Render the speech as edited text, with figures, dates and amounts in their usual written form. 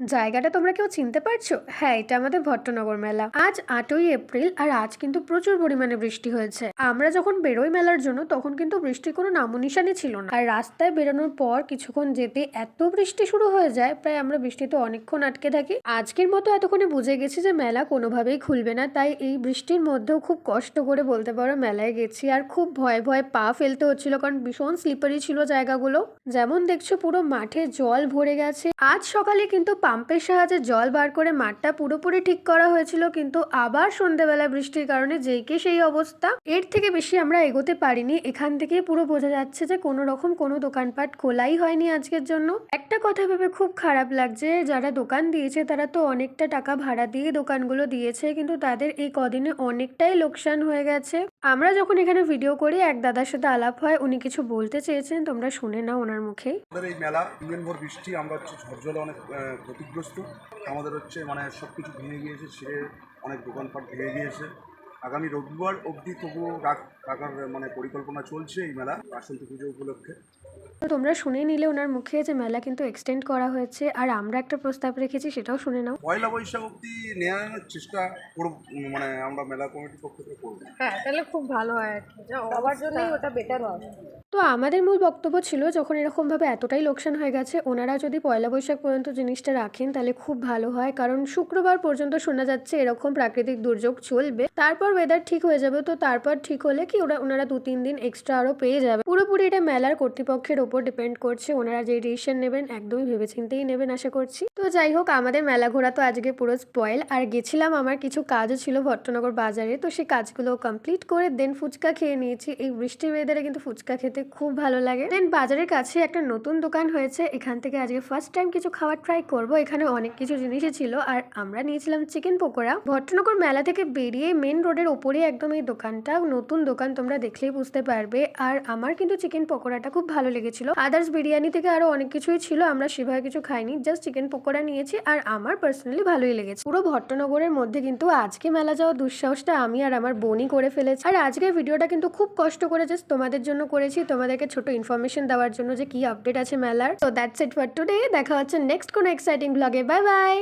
জায়গাটা তোমরা কেউ চিনতে পারছো? হ্যাঁ, এটা আমাদের ভট্টনগর মেলা। আজ ৮ই এপ্রিল আর আজ কিন্তু প্রচুর পরিমাণে বৃষ্টি হয়েছে। আমরা যখন বেরোই মেলার জন্য তখন কিন্তু বৃষ্টির কোনো নামোনিশানই ছিল না। আর রাস্তায় বেরোনোর পর কিছুক্ষণ যেতে এত বৃষ্টি শুরু হয়ে যায়, প্রায় আমরা বৃষ্টিতে অনেকক্ষণ আটকে থাকি। আজকের মতো এতক্ষণে বুঝে গেছি যে মেলা কোনোভাবেই খুলবে না, তাই এই বৃষ্টির মধ্যেও খুব কষ্ট করে বলতে পারো মেলায় গেছি। আর খুব ভয়ে ভয়ে পা ফেলতে হচ্ছিল, কারণ ভীষণ স্লিপারি ছিল জায়গাগুলো। যেমন দেখছো পুরো মাঠে জল ভরে গেছে। আজ সকালে কিন্তু পাম্পের সাহায্যে জল বার করে মাঠটা পুরোপুরি ঠিক করা হয়েছিল, কিন্তু আবার সন্ধ্যেবেলা বৃষ্টির কারণে যেইকে সেই অবস্থা। এর থেকে বেশি আমরা এগোতে পারিনি। এখান থেকে পুরো বোঝা যাচ্ছে যে কোনো রকম কোনো দোকানপাট খোলাই হয়নি আজকের জন্য। একটা কথা ভেবে খুব খারাপ লাগছে, যারা দোকান দিয়েছে তারা তো অনেকটা টাকা ভাড়া দিয়ে দোকানগুলো দিয়েছে, কিন্তু তাদের এই কদিনে অনেকটাই লোকসান হয়ে গেছে। আমরা যখন এখানে ভিডিও করি এক দাদার সাথে আলাপ হয়, উনি কিছু বলতে চেয়েছেন, তোমরা শুনে নাও ওনার মুখে। আমাদের এই মেলা দিন ভর বৃষ্টি, আমরা ঝড়জলে অনেক ক্ষতিগ্রস্ত। আমাদের মানে সব কিছু ভেঙে গিয়েছে, ছিঁড়ে অনেক দোকানপাট ভেঙে গিয়েছে। আগামী রবিবার অবধি তবু রাখার পরিকল্পনা চলছে এই মেলা বাসন্তী পুজো উপলক্ষে। তো তোমরা শুনে নিলে ওনার মুখে যে মেলা কিন্তু এক্সটেন্ড করা হয়েছে, আর আমরা একটা প্রস্তাব রেখেছি সেটাও শুনে নাও। পয়লা বৈশাখ অবধি নেওয়ার চেষ্টা করব, আমরা মেলা কমিটির পক্ষ থেকে করবো। হ্যাঁ, তাহলে খুব ভালো হয় আর কি, সবার জন্যই ওটা বেটার হয়। তো আমাদের মূল বক্তব্য ছিল, যখন এরকমভাবে এতটাই লোকসান হয়ে গেছে, ওনারা যদি পয়লা বৈশাখ পর্যন্ত জিনিসটা রাখেন তাহলে খুব ভালো হয়, কারণ শুক্রবার পর্যন্ত শোনা যাচ্ছে এরকম প্রাকৃতিক দুর্যোগ চলবে। তারপর ওয়েদার ঠিক হয়ে যাবে, তো তারপর ঠিক হলে কি ওনারা 2-3 দিন এক্সট্রা আরও পেয়ে যাবে। পুরোপুরি এটা মেলার কর্তৃপক্ষের ওপর ডিপেন্ড করছে, ওনারা যে ডিসিশন নেবেন একদমই ভেবেচিন্তেই নেবেন আশা করছি। তো যাই হোক, আমাদের মেলা ঘোরা তো আজকে পুরো স্পয়েল। আর গেছিলাম, আমার কিছু কাজও ছিল ভট্টনগর বাজারে, তো সেই কাজগুলো কমপ্লিট করে দেন ফুচকা খেয়ে নিয়েছি। এই বৃষ্টির ওয়েদারে কিন্তু ফুচকা খেতে খুব ভালো লাগে। দেন বাজারের কাছে একটা নতুন দোকান হয়েছে, এখান থেকে আজকে ফার্স্ট টাইম কিছু খাবার ট্রাই করব। এখানে অনেক কিছু জিনিসই ছিল, আর আমরা নিয়েছিলাম চিকেন পকোড়া। ভট্টনগর মেলা থেকে বেরিয়ে মেন রোডের ওপরে একদম এই দোকানটা, নতুন দোকান, তোমরা দেখলেই বুঝতে পারবে। আর আমার কিন্তু চিকেন পকোড়াটা খুব ভালো লেগেছিল। আদার্স বিরিয়ানি থেকে আরো অনেক কিছুই ছিল, আমরা সেভাবে কিছু খাইনি, জাস্ট চিকেন পকোড়া নিয়েছি, আর আমার পার্সোনালি ভালোই লেগেছে। পুরো ভট্টনগরের মধ্যে কিন্তু আজকে মেলা যাওয়ার দুঃসাহসটা আমি আর আমার বোনই করে ফেলেছি। আর আজকের ভিডিওটা কিন্তু খুব কষ্ট করে জাস্ট তোমাদের জন্য করেছি, তোমাদেরকে ছোট ইনফরমেশন দেওয়ার জন্য যে কি আপডেট আছে মেলার। তো দ্যাটস ইট ফর টুডে। দেখা হচ্ছে নেক্সট কোনো এক্সাইটিং ব্লগে। Bye bye.